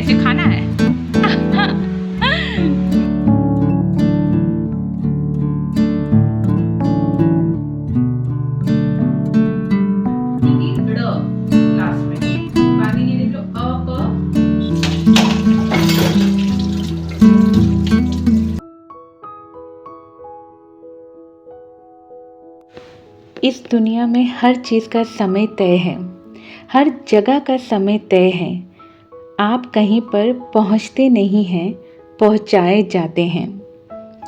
कैसे खाना है। इस दुनिया में हर चीज़ का समय तय है, हर जगह का समय तय है। आप कहीं पर पहुंचते नहीं हैं, पहुंचाए जाते हैं,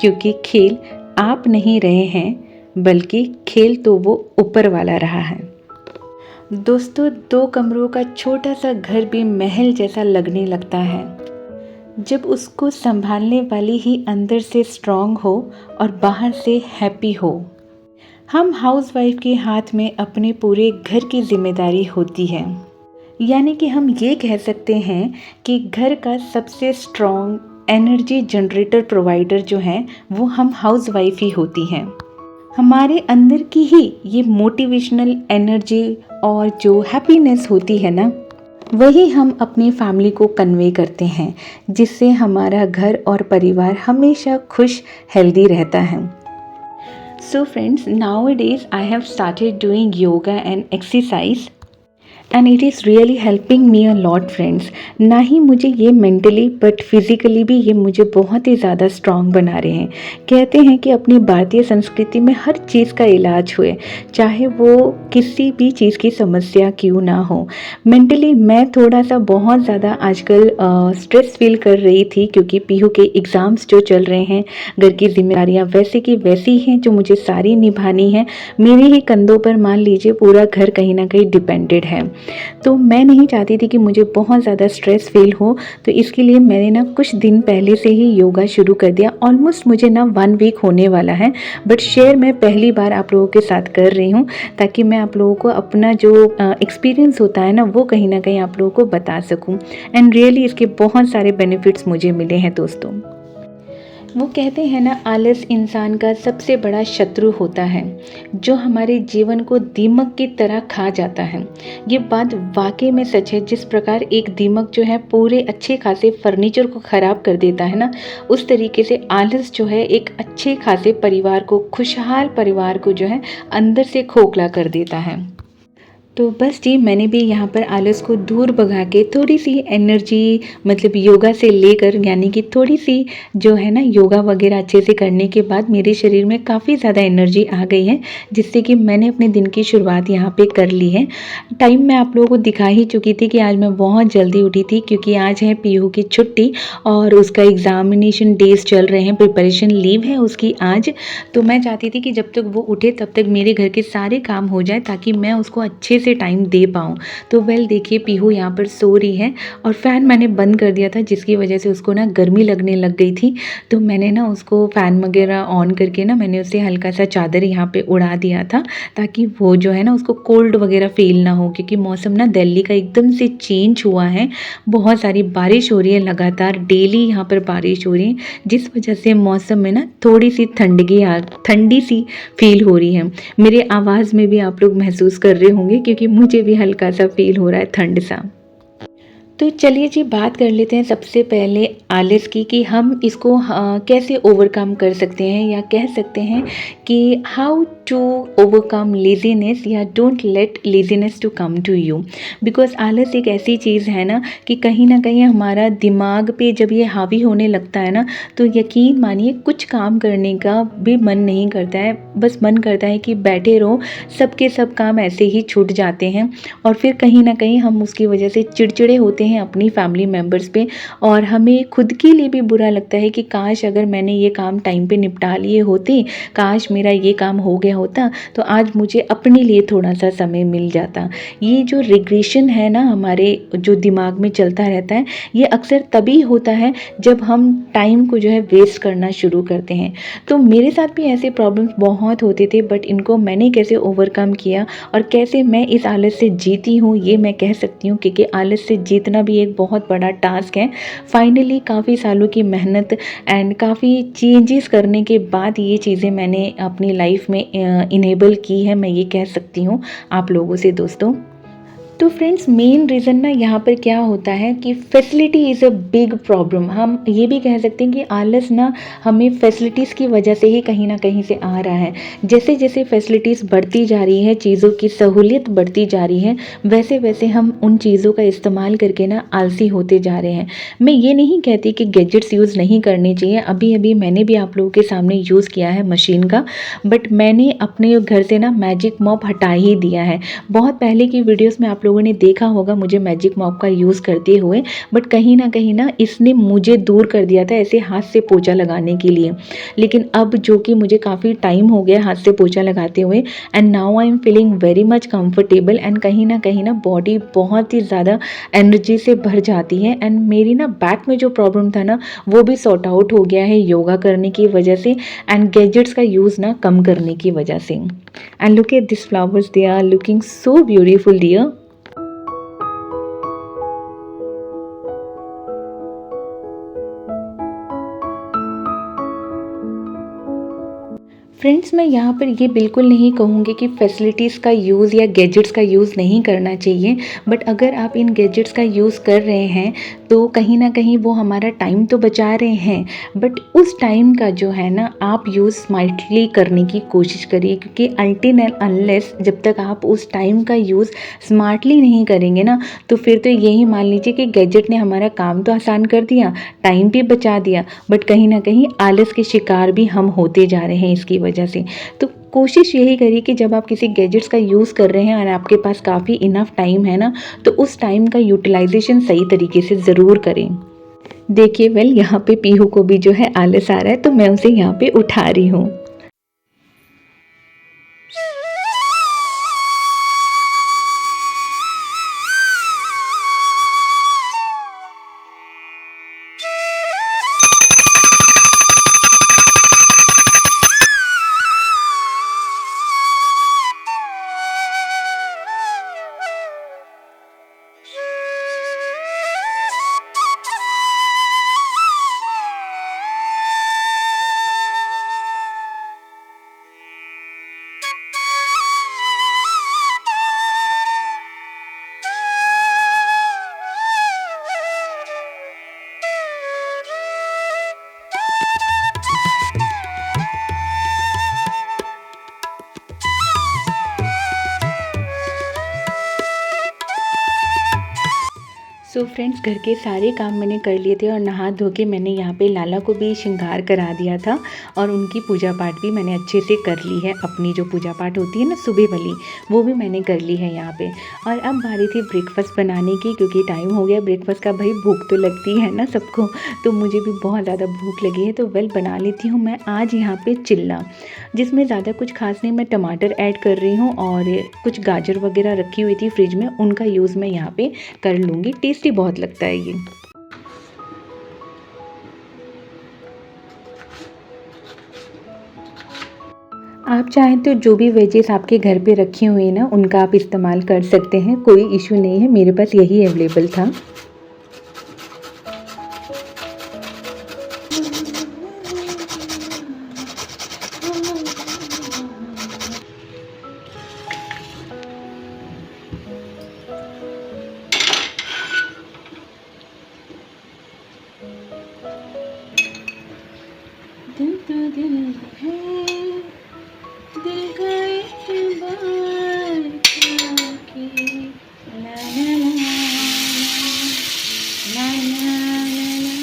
क्योंकि खेल आप नहीं रहे हैं, बल्कि खेल तो वो ऊपर वाला रहा है। दोस्तों, 2 कमरों का छोटा सा घर भी महल जैसा लगने लगता है जब उसको संभालने वाली ही अंदर से स्ट्रांग हो और बाहर से हैप्पी हो। हम हाउसवाइफ के हाथ में अपने पूरे घर की जिम्मेदारी होती है, यानी कि हम ये कह सकते हैं कि घर का सबसे स्ट्रॉन्ग एनर्जी जनरेटर प्रोवाइडर जो है वो हम हाउसवाइफ ही होती हैं। हमारे अंदर की ही ये मोटिवेशनल एनर्जी और जो हैप्पीनेस होती है ना, वही हम अपनी फैमिली को कन्वे करते हैं, जिससे हमारा घर और परिवार हमेशा खुश हेल्दी रहता है। So friends, nowadays I have started doing yoga and exercise and it is really helping me a lot friends। ना ही मुझे ये मेंटली बट फिज़िकली भी ये मुझे बहुत ही ज़्यादा स्ट्रॉन्ग बना रहे हैं। कहते हैं कि अपनी भारतीय संस्कृति में हर चीज़ का इलाज हुए, चाहे वो किसी भी चीज़ की समस्या क्यों ना हो। मेंटली मैं थोड़ा सा बहुत ज़्यादा आजकल स्ट्रेस फील कर रही थी, क्योंकि पीहू के एग्ज़ाम्स जो चल रहे हैं, घर की जिम्मेदारियाँ वैसे की वैसी हैं जो मुझे सारी निभानी है। मेरे ही कंधों पर मान लीजिए पूरा घर कहीं ना कहीं डिपेंडेड है। तो मैं नहीं चाहती थी कि मुझे बहुत ज़्यादा स्ट्रेस फील हो, तो इसके लिए मैंने ना कुछ दिन पहले से ही योगा शुरू कर दिया। ऑलमोस्ट मुझे ना 1 वीक होने वाला है, बट शेयर मैं पहली बार आप लोगों के साथ कर रही हूँ, ताकि मैं आप लोगों को अपना जो एक्सपीरियंस होता है ना वो कहीं ना कहीं आप लोगों को बता सकूँ। एंड रियली इसके बहुत सारे बेनिफिट्स मुझे मिले हैं दोस्तों। वो कहते हैं ना, आलस इंसान का सबसे बड़ा शत्रु होता है, जो हमारे जीवन को दीमक की तरह खा जाता है। ये बात वाकई में सच है। जिस प्रकार एक दीमक जो है पूरे अच्छे खासे फर्नीचर को ख़राब कर देता है ना, उस तरीके से आलस जो है एक अच्छे खासे परिवार को, खुशहाल परिवार को जो है अंदर से खोखला कर देता है। तो बस जी, मैंने भी यहाँ पर आलस को दूर भगा के थोड़ी सी एनर्जी, मतलब योगा से लेकर, यानी कि थोड़ी सी जो है ना योगा वगैरह अच्छे से करने के बाद मेरे शरीर में काफ़ी ज़्यादा एनर्जी आ गई है, जिससे कि मैंने अपने दिन की शुरुआत यहाँ पे कर ली है। टाइम मैं आप लोगों को दिखा ही चुकी थी कि आज मैं बहुत जल्दी उठी थी, क्योंकि आज है पीहू की छुट्टी और उसका एग्ज़ामिनेशन डेज चल रहे हैं, प्रिपरेशन लीव है उसकी आज। तो मैं चाहती थी कि जब तक वो उठे तब तक मेरे घर के सारे काम हो जाए, ताकि मैं उसको अच्छे से टाइम दे पाऊँ। तो वेल देखिए, पीहू यहाँ पर सो रही है और फ़ैन मैंने बंद कर दिया था, जिसकी वजह से उसको ना गर्मी लगने लग गई थी। तो मैंने ना उसको फ़ैन वगैरह ऑन करके ना मैंने उसे हल्का सा चादर यहाँ पे उड़ा दिया था, ताकि वो जो है ना उसको कोल्ड वगैरह फील ना हो, क्योंकि मौसम ना दिल्ली का एकदम से चेंज हुआ है। बहुत सारी बारिश हो रही है, लगातार डेली यहाँ पर बारिश हो रही है, जिस वजह से मौसम में ना थोड़ी सी ठंडी सी फील हो रही है। मेरे आवाज़ में भी आप लोग महसूस कर रहे होंगे, क्योंकि मुझे भी हल्का सा फील हो रहा है ठंड सा। तो चलिए जी, बात कर लेते हैं सबसे पहले आलस की, कि हम इसको कैसे ओवरकम कर सकते हैं, या कह सकते हैं कि हाउ टू ओवरकम लेज़ीनेस, या don't let laziness to come to you. Because आलस एक ऐसी चीज़ है ना कि कहीं ना कहीं हमारा दिमाग पे जब ये हावी होने लगता है ना, तो यकीन मानिए कुछ काम करने का भी मन नहीं करता है। बस मन करता है कि बैठे रहो, सबके सब काम ऐसे ही छूट जाते हैं, और फिर कहीं ना कहीं हम उसकी वजह से चिड़चिड़े होते हैं अपनी फैमिली मेम्बर्स पे, और हमें खुद के लिए भी बुरा लगता है कि काश अगर मैंने ये काम टाइम पे निपटा लिए होते, काश मेरा ये काम हो गया होता, तो आज मुझे अपने लिए थोड़ा सा समय मिल जाता। ये जो रिग्रेशन है ना हमारे जो दिमाग में चलता रहता है, ये अक्सर तभी होता है जब हम टाइम को जो है वेस्ट करना शुरू करते हैं। तो मेरे साथ भी ऐसे प्रॉब्लम्स बहुत होते थे, बट इनको मैंने कैसे ओवरकम किया और कैसे मैं इस आलस से जीती हूँ, ये मैं कह सकती हूँ, क्योंकि आलस से जीतना भी एक बहुत बड़ा टास्क है। फाइनली काफ़ी सालों की मेहनत एंड काफ़ी चेंजेस करने के बाद ये चीज़ें मैंने अपनी लाइफ में इनेबल की है, मैं ये कह सकती हूँ आप लोगों से दोस्तों। तो फ्रेंड्स मेन रीज़न ना यहाँ पर क्या होता है कि facility is a big problem. हम ये भी कह सकते हैं कि आलस ना हमें फैसिलिटीज़ की वजह से ही कहीं ना कहीं से आ रहा है। जैसे जैसे फैसिलिटीज़ बढ़ती जा रही है, चीज़ों की सहूलियत बढ़ती जा रही है, वैसे वैसे हम उन चीज़ों का इस्तेमाल करके ना आलसी होते जा रहे हैं। मैं ये नहीं कहती कि गैजेट्स यूज़ नहीं करने चाहिए। अभी अभी मैंने भी आप लोगों के सामने यूज़ किया है मशीन का, बट मैंने अपने घर से ना मैजिक मॉप हटा ही दिया है। बहुत पहले की वीडियोस में आप लोगों ने देखा होगा मुझे मैजिक मॉप का यूज़ करते हुए, बट कहीं ना इसने मुझे दूर कर दिया था ऐसे हाथ से पोछा लगाने के लिए। लेकिन अब जो कि मुझे काफ़ी टाइम हो गया हाथ से पोछा लगाते हुए, and now I am feeling very much comfortable, and कहीं ना बॉडी बहुत ही ज़्यादा एनर्जी से भर जाती है। एंड मेरी ना बैक में जो प्रॉब्लम था ना वो भी सॉर्ट आउट हो गया है योगा करने की वजह से एंड गैजेट्स का यूज़ ना कम करने की वजह से। And look at these flowers, they are looking so beautiful, dear. Friends मैं यहाँ पर ये बिल्कुल नहीं कहूँगी कि फैसिलिटीज़ का यूज़ या गैजेट्स का यूज़ नहीं करना चाहिए, बट अगर आप इन गैजेट्स का यूज़ कर रहे हैं तो कहीं ना कहीं वो हमारा टाइम तो बचा रहे हैं, बट उस टाइम का जो है ना आप यूज़ स्मार्टली करने की कोशिश करिए, क्योंकि अनटिल एंड अनलेस जब तक आप उस टाइम का यूज़ स्मार्टली नहीं करेंगे ना, तो फिर तो यही मान लीजिए कि गैजेट ने हमारा काम तो आसान कर दिया, टाइम भी बचा दिया, बट कहीं ना कहीं आलस के शिकार भी हम होते जा रहे हैं इसकी वजह से। तो कोशिश यही करिए कि जब आप किसी गैजेट्स का यूज़ कर रहे हैं और आपके पास काफ़ी इनफ टाइम है ना, तो उस टाइम का यूटिलाइजेशन सही तरीके से ज़रूर करें। देखिए वेल यहाँ पे पीहू को भी जो है आलस आ रहा है, तो मैं उसे यहाँ पे उठा रही हूँ। सो फ्रेंड्स घर के सारे काम मैंने कर लिए थे और नहा धो के मैंने यहाँ पे लाला को भी श्रृंगार करा दिया था और उनकी पूजा पाठ भी मैंने अच्छे से कर ली है। अपनी जो पूजा पाठ होती है ना सुबह वाली, वो भी मैंने कर ली है यहाँ पे। और अब बारी थी ब्रेकफास्ट बनाने की, क्योंकि टाइम हो गया ब्रेकफास्ट का। भाई भूख तो लगती है ना सबको, तो मुझे भी बहुत ज़्यादा भूख लगी है, तो वेल बना लेती हूँ मैं आज यहाँ पर चिल्ला, जिसमें ज़्यादा कुछ खास नहीं। मैं टमाटर ऐड कर रही हूँ और कुछ गाजर वगैरह रखी हुई थी फ्रिज में, उनका यूज़ मैं यहाँ पे कर लूँगी। टेस्टी बहुत लगता है ये। आप चाहें तो जो भी वेजेस आपके घर पे रखी हुई हैं ना उनका आप इस्तेमाल कर सकते हैं, कोई इशू नहीं है। मेरे पास यही अवेलेबल था। दिल तो दिल है, दिल का एतबार करके, ला ला ला ला ला ला।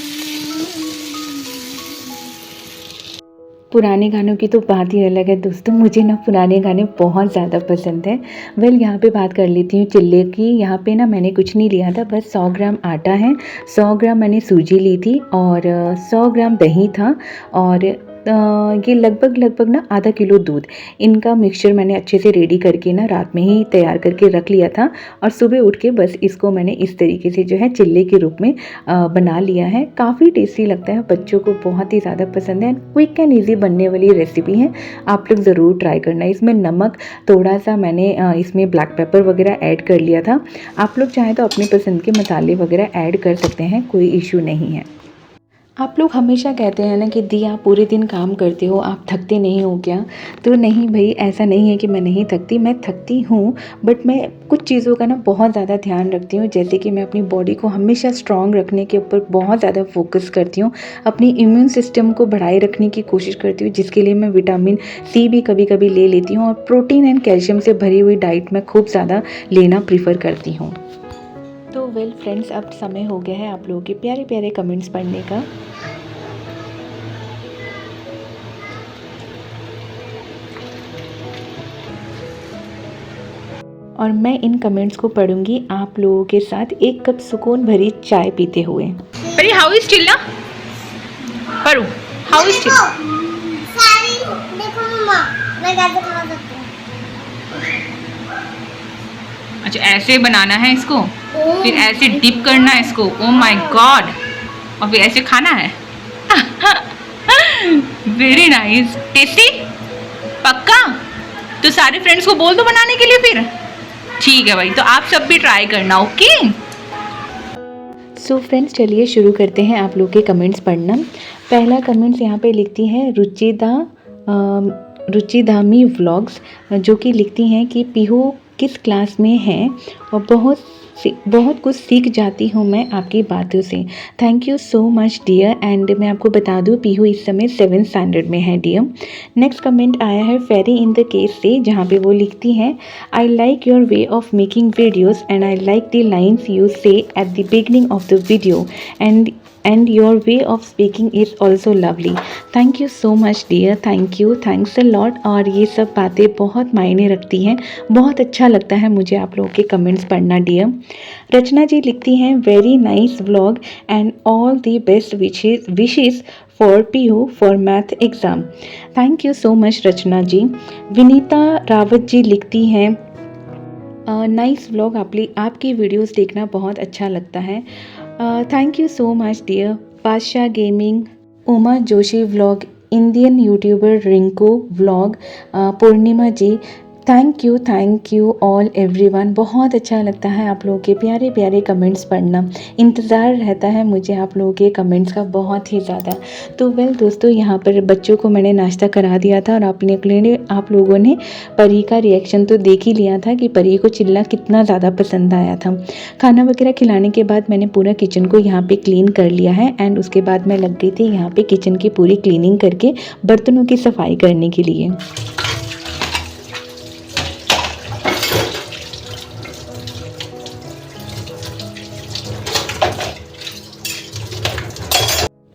पुराने गानों की तो बात ही अलग है दोस्तों, मुझे ना पुराने गाने बहुत ज़्यादा पसंद है। वेल यहाँ पे बात कर लेती हूँ चिल्ले की। यहाँ पे ना मैंने कुछ नहीं लिया था, बस 100 ग्राम आटा है, 100 ग्राम मैंने सूजी ली थी और 100 ग्राम दही था और ये लगभग ना आधा किलो दूध। इनका मिक्सचर मैंने अच्छे से रेडी करके ना रात में ही तैयार करके रख लिया था और सुबह उठ के बस इसको मैंने इस तरीके से जो है चिल्ले के रूप में बना लिया है। काफ़ी टेस्टी लगता है, बच्चों को बहुत ही ज़्यादा पसंद है। क्विक एंड ईजी बनने वाली रेसिपी है, आप लोग ज़रूर ट्राई करना। इसमें नमक थोड़ा सा मैंने इसमें ब्लैक पेपर वगैरह ऐड कर लिया था। आप लोग चाहें तो अपनी पसंद के मसाले वगैरह ऐड कर सकते हैं, कोई इशू नहीं है। आप लोग हमेशा कहते हैं ना कि दी आप पूरे दिन काम करते हो, आप थकते नहीं हो क्या? तो नहीं भई, ऐसा नहीं है कि मैं नहीं थकती, मैं थकती हूँ, बट मैं कुछ चीज़ों का ना बहुत ज़्यादा ध्यान रखती हूँ। जैसे कि मैं अपनी बॉडी को हमेशा स्ट्रॉन्ग रखने के ऊपर बहुत ज़्यादा फ़ोकस करती हूँ। अपनी इम्यून सिस्टम को बढ़ाए रखने की कोशिश करती हूँ, जिसके लिए मैं विटामिन सी भी कभी-कभी ले लेती हूँ, और प्रोटीन एंड कैल्शियम से भरी हुई डाइट मैं खूब ज़्यादा लेना प्रेफ़र करती हूँ। तो वेल फ्रेंड्स, अब समय हो गया है आप लोगों के प्यारे-प्यारे कमेंट्स पढ़ने का। और मैं इन कमेंट्स को पढ़ूंगी आप लोगों के साथ एक कप सुकून भरी चाय पीते हुए। परी हाउ इज चिल ना? परू हाउ इज चिल? सारी देखो मम्मा, मैं कैसे खा सकती हूँ। अच्छा, ऐसे बनाना है इसको, फिर ऐसे डिप करना है इसको। ओ माय गॉड, और फिर ऐसे खाना है। Very nice, tasty. पक्का? तो सारे फ्रेंड्स को बोल दो बनाने के लिए फिर। ठीक है भाई, तो आप सब भी ट्राई करना, ओके? सो फ्रेंड्स, चलिए शुरू करते हैं आप लोग के कमेंट्स पढ़ना। पहला कमेंट्स यहाँ पे लिखती हैं रुचिधामी व्लॉग्स, जो कि लिखती हैं कि पीहू किस क्लास में है, और बहुत कुछ सीख जाती हूँ मैं आपकी बातों से। Thank you so much dear. And मैं आपको बता दूँ, पीहू इस समय 7th स्टैंडर्ड में है डियर। नेक्स्ट कमेंट आया है फेरी इन द केस से, जहाँ पे वो लिखती हैं, I like your way of making videos and I like the lines you say at the beginning of the video, and your way of speaking is also lovely. Thank you so much dear, thank you, thanks a lot। और ये सब बातें बहुत मायने रखती हैं, बहुत अच्छा लगता है मुझे आप लोगों के कमेंट्स पढ़ना डियर। रचना जी लिखती हैं, very nice vlog and all the best wishes for Pihu for math exam. Thank you so much Rachna ji. Vinita Rawat ji लिखती हैं, नाइस व्लॉग, आपकी वीडियोस देखना बहुत अच्छा लगता है। Thank you so much dear. Badshah gaming, Uma Joshi vlog, Indian YouTuber Rinku vlog, Purnima ji, thank you all everyone. बहुत अच्छा लगता है आप लोगों के प्यारे प्यारे कमेंट्स पढ़ना। इंतज़ार रहता है मुझे आप लोगों के कमेंट्स का बहुत ही ज़्यादा। तो वेल दोस्तों, यहाँ पर बच्चों को मैंने नाश्ता करा दिया था, और आप लोगों ने परी का रिएक्शन तो देख ही लिया था कि परी को चिल्ला कितना ज़्यादा पसंद आया था। खाना वगैरह खिलाने के बाद मैंने पूरा किचन को यहाँ पे क्लीन कर लिया है, एंड उसके बाद मैं लग गई थी यहाँ पे किचन की पूरी क्लीनिंग करके बर्तनों की सफाई करने के लिए।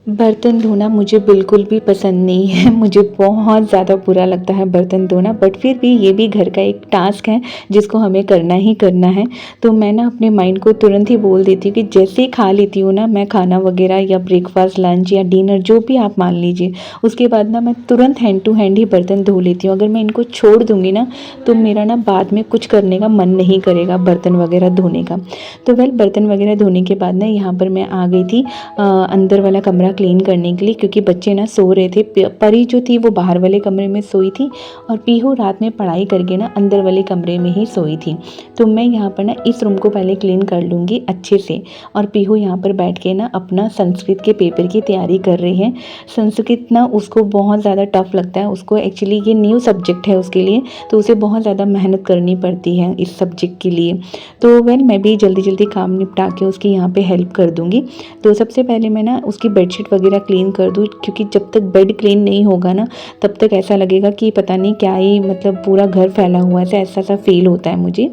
बर्तन धोना मुझे बिल्कुल भी पसंद नहीं है, मुझे बहुत ज़्यादा बुरा लगता है बर्तन धोना, बट फिर भी ये भी घर का एक टास्क है जिसको हमें करना ही करना है। तो मैं ना अपने माइंड को तुरंत ही बोल देती हूँ कि जैसे ही खा लेती हूँ ना मैं खाना वगैरह, या ब्रेकफास्ट, लंच या डिनर जो भी आप मान लीजिए, उसके बाद ना मैं तुरंत हैंड टू हैंड ही बर्तन धो लेती हूँ। अगर मैं इनको छोड़ दूँगी ना तो मेरा ना बाद में कुछ करने का मन नहीं करेगा बर्तन वगैरह धोने का। तो वेल, बर्तन वगैरह धोने के बाद ना यहाँ पर मैं आ गई थी अंदर वाला कमरा क्लीन करने के लिए, क्योंकि बच्चे ना सो रहे थे। परी जो थी वो बाहर वाले कमरे में सोई थी, और पीहू रात में पढ़ाई करके ना अंदर वाले कमरे में ही सोई थी। तो मैं यहाँ पर ना इस रूम को पहले क्लीन कर लूँगी अच्छे से, और पीहू यहाँ पर बैठ के ना अपना संस्कृत के पेपर की तैयारी कर रही है। संस्कृत ना उसको बहुत ज़्यादा टफ लगता है, उसको एक्चुअली ये न्यू सब्जेक्ट है उसके लिए, तो उसे बहुत ज़्यादा मेहनत करनी पड़ती है इस सब्जेक्ट के लिए। तो वेल, मैं भी जल्दी जल्दी काम निपटा के उसकी यहाँ पे हेल्प कर दूँगी। तो सबसे पहले मैं ना उसकी बेडशीट वगैरह क्लीन कर दूँ, क्योंकि जब तक बेड क्लीन नहीं होगा ना तब तक ऐसा लगेगा कि पता नहीं क्या ही, मतलब पूरा घर फैला हुआ है, ऐसा सा फील होता है मुझे।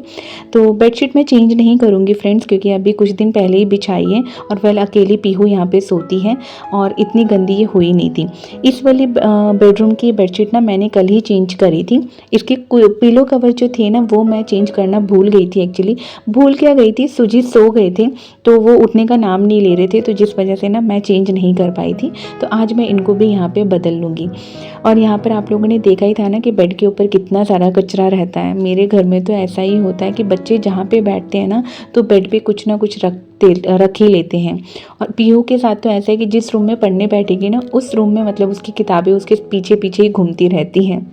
तो बेडशीट मैं चेंज नहीं करूँगी फ्रेंड्स, क्योंकि अभी कुछ दिन पहले ही बिछाई है, और वेल अकेली पीहू यहाँ पे सोती है, और इतनी गंदी ये हुई नहीं थी। इस वाली बेडरूम की बेडशीट ना मैंने कल ही चेंज करी थी। इसके पिलो कवर जो थे ना वो मैं चेंज करना भूल गई थी। एक्चुअली भूल क्या गई थी, सुजीत सो गए थे तो वो उठने का नाम नहीं ले रहे थे, तो जिस वजह से ना मैं चेंज नहीं कर पाई थी। तो आज मैं इनको भी यहाँ पे बदल लूँगी। और यहाँ पर आप लोगों ने देखा ही था ना कि बेड के ऊपर कितना सारा कचरा रहता है। मेरे घर में तो ऐसा ही होता है कि बच्चे जहाँ पे बैठते हैं ना तो बेड पे कुछ ना कुछ रख ही लेते हैं। और पीहू के साथ तो ऐसा है कि जिस रूम में पढ़ने बैठेगी ना उस रूम में मतलब उसकी किताबें उसके पीछे पीछे ही घूमती रहती हैं।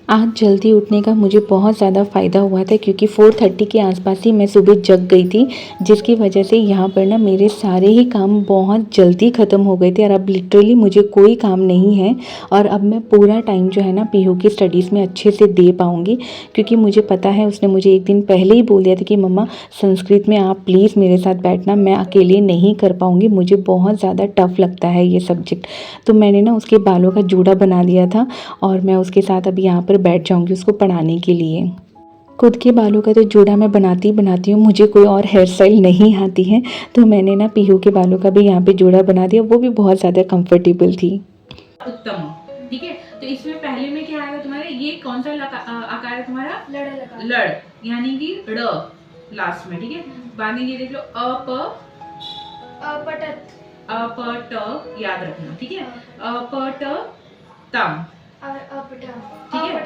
आज जल्दी उठने का मुझे बहुत ज़्यादा फ़ायदा हुआ था क्योंकि 4:30 के आसपास ही मैं सुबह जग गई थी, जिसकी वजह से यहाँ पर ना मेरे सारे ही काम बहुत जल्दी ख़त्म हो गए थे और अब लिटरली मुझे कोई काम नहीं है और अब मैं पूरा टाइम जो है ना पीहू की स्टडीज़ में अच्छे से दे पाऊँगी, क्योंकि मुझे पता है उसने मुझे एक दिन पहले ही बोल दिया था कि मम्मा संस्कृत में आप प्लीज़ मेरे साथ बैठना, मैं अकेले नहीं कर पाऊँगी, मुझे बहुत ज़्यादा टफ़ लगता है ये सब्जेक्ट। तो मैंने ना उसके बालों का जूड़ा बना दिया था और मैं उसके साथ अभी यहाँ पर बैठ जाऊंगी उसको पढ़ाने के लिए। खुद के बालों का तो जूड़ा मैं बनाती हूँ, मुझे कोई और हेयर स्टाइल नहीं आती है, तो मैंने ना पीहू के बालों का भी यहाँ पे जूड़ा बना दिया, वो भी बहुत ज़्यादा कंफर्टेबल थी। उत्तम, ठीक है। तो इसमें पहले में क्या आएगा तुम्हारे, ये कौन सा आकार है तुम्हारा, लड़, यानी कि ड़ लास्ट में, ठीक है। बाद में ये देख लो अपट, याद रखना, ठीक है। अपट तम, ठीक है।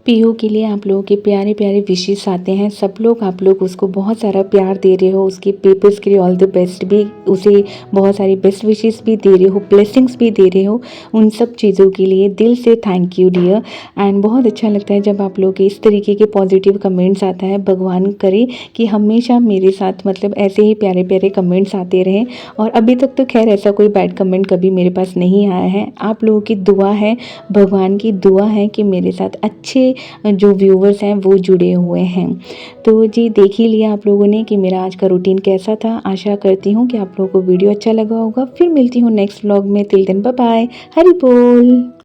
पीहू के लिए आप लोगों के प्यारे प्यारे विशेस आते हैं, सब लोग आप लोग उसको बहुत सारा प्यार दे रहे हो, उसके पेपर्स के लिए ऑल द बेस्ट भी, उसे बहुत सारी बेस्ट विशेस भी दे रहे हो, ब्लेसिंग्स भी दे रहे हो, उन सब चीज़ों के लिए दिल से थैंक यू डियर। एंड बहुत अच्छा लगता है जब आप लोगों के इस तरीके के पॉजिटिव कमेंट्स आता है। भगवान करे कि हमेशा मेरे साथ मतलब ऐसे ही प्यारे प्यारे कमेंट्स आते रहें, और अभी तक तो खैर ऐसा कोई बैड कमेंट कभी मेरे पास नहीं आया है। आप लोगों की दुआ है, भगवान की दुआ है कि मेरे साथ अच्छे जो व्यूवर्स हैं वो जुड़े हुए हैं। तो जी देख ही लिया आप लोगों ने कि मेरा आज का रूटीन कैसा था। आशा करती हूँ कि आप लोगों को वीडियो अच्छा लगा होगा। फिर मिलती हूँ नेक्स्ट व्लॉग में, तिल दिन बाय बाय, हरि बोल।